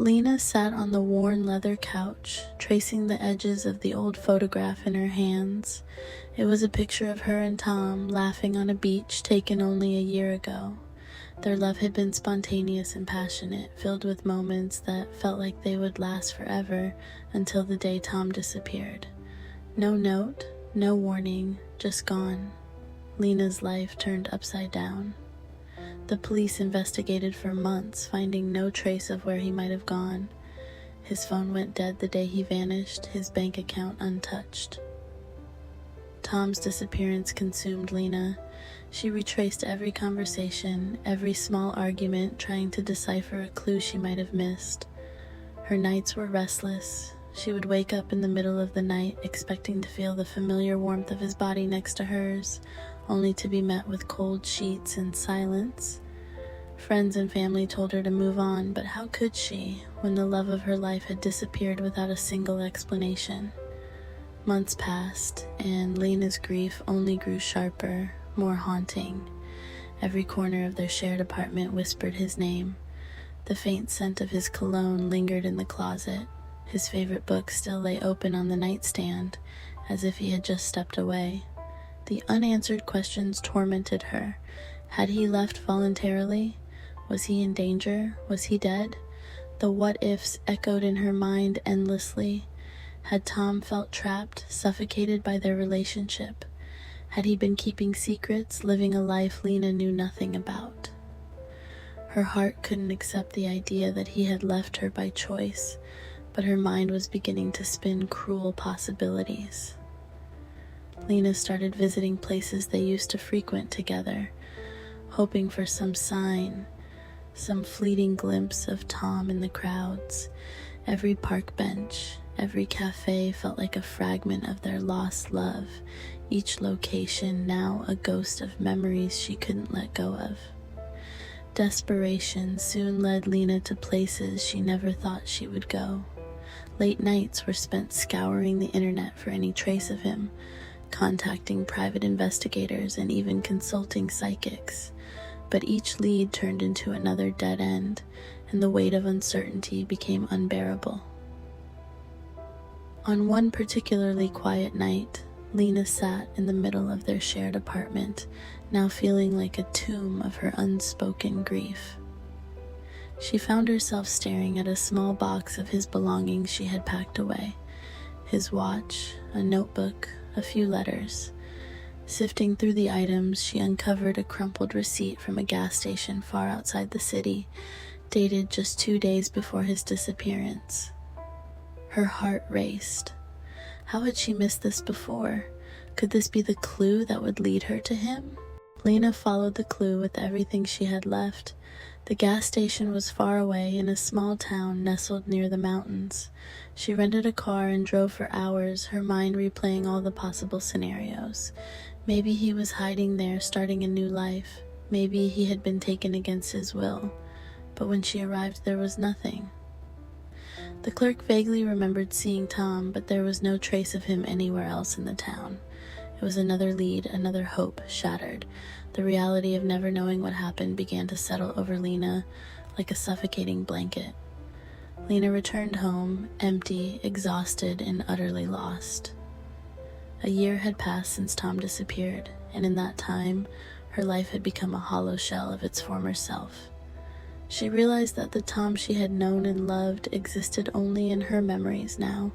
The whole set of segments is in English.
Lena sat on the worn leather couch, tracing the edges of the old photograph in her hands. It was a picture of her and Tom laughing on a beach taken only a year ago. Their love had been spontaneous and passionate, filled with moments that felt like they would last forever until the day Tom disappeared. No note, no warning, just gone. Lena's life turned upside down. The police investigated for months, finding no trace of where he might have gone. His phone went dead the day he vanished, his bank account untouched. Tom's disappearance consumed Lena. She retraced every conversation, every small argument, trying to decipher a clue she might have missed. Her nights were restless. She would wake up in the middle of the night, expecting to feel the familiar warmth of his body next to hers, only to be met with cold sheets and silence. Friends and family told her to move on, but how could she, when the love of her life had disappeared without a single explanation? Months passed, and Lena's grief only grew sharper, more haunting. Every corner of their shared apartment whispered his name. The faint scent of his cologne lingered in the closet. His favorite book still lay open on the nightstand, as if he had just stepped away. The unanswered questions tormented her. Had he left voluntarily? Was he in danger? Was he dead? The what-ifs echoed in her mind endlessly. Had Tom felt trapped, suffocated by their relationship? Had he been keeping secrets, living a life Lena knew nothing about? Her heart couldn't accept the idea that he had left her by choice, but her mind was beginning to spin cruel possibilities. Lena started visiting places they used to frequent together, hoping for some sign, some fleeting glimpse of Tom in the crowds. Every park bench, every cafe felt like a fragment of their lost love, each location now a ghost of memories she couldn't let go of. Desperation soon led Lena to places she never thought she would go. Late nights were spent scouring the internet for any trace of him, contacting private investigators and even consulting psychics. But each lead turned into another dead end, and the weight of uncertainty became unbearable. On one particularly quiet night, Lena sat in the middle of their shared apartment, now feeling like a tomb of her unspoken grief. She found herself staring at a small box of his belongings she had packed away. His watch, a notebook, a few letters. Sifting through the items, she uncovered a crumpled receipt from a gas station far outside the city, dated just 2 days before his disappearance. Her heart raced. How had she missed this before? Could this be the clue that would lead her to him? Lena followed the clue with everything she had left. The gas station was far away in a small town nestled near the mountains. She rented a car and drove for hours, her mind replaying all the possible scenarios. Maybe he was hiding there, starting a new life. Maybe he had been taken against his will. But when she arrived, there was nothing. The clerk vaguely remembered seeing Tom, but there was no trace of him anywhere else in the town. It was another lead, another hope shattered. The reality of never knowing what happened began to settle over Lena like a suffocating blanket. Lena returned home, empty, exhausted, and utterly lost. A year had passed since Tom disappeared, and in that time, her life had become a hollow shell of its former self. She realized that the Tom she had known and loved existed only in her memories now.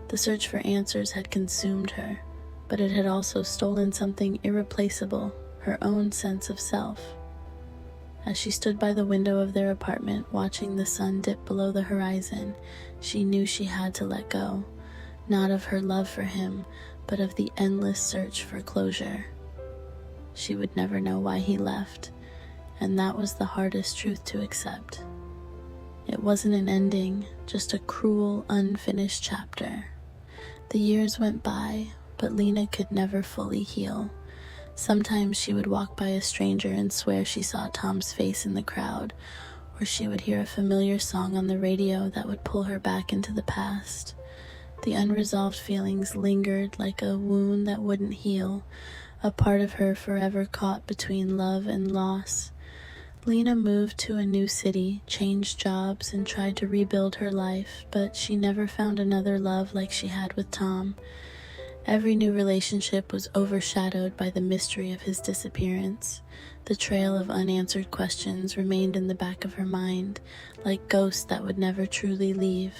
The search for answers had consumed her, but it had also stolen something irreplaceable, her own sense of self. As she stood by the window of their apartment, watching the sun dip below the horizon, she knew she had to let go, not of her love for him, but of the endless search for closure. She would never know why he left, and that was the hardest truth to accept. It wasn't an ending, just a cruel, unfinished chapter. The years went by, but Lena could never fully heal. Sometimes she would walk by a stranger and swear she saw Tom's face in the crowd, or she would hear a familiar song on the radio that would pull her back into the past. The unresolved feelings lingered like a wound that wouldn't heal, a part of her forever caught between love and loss. Lena moved to a new city, changed jobs, and tried to rebuild her life, but she never found another love like she had with Tom. Every new relationship was overshadowed by the mystery of his disappearance. The trail of unanswered questions remained in the back of her mind, like ghosts that would never truly leave.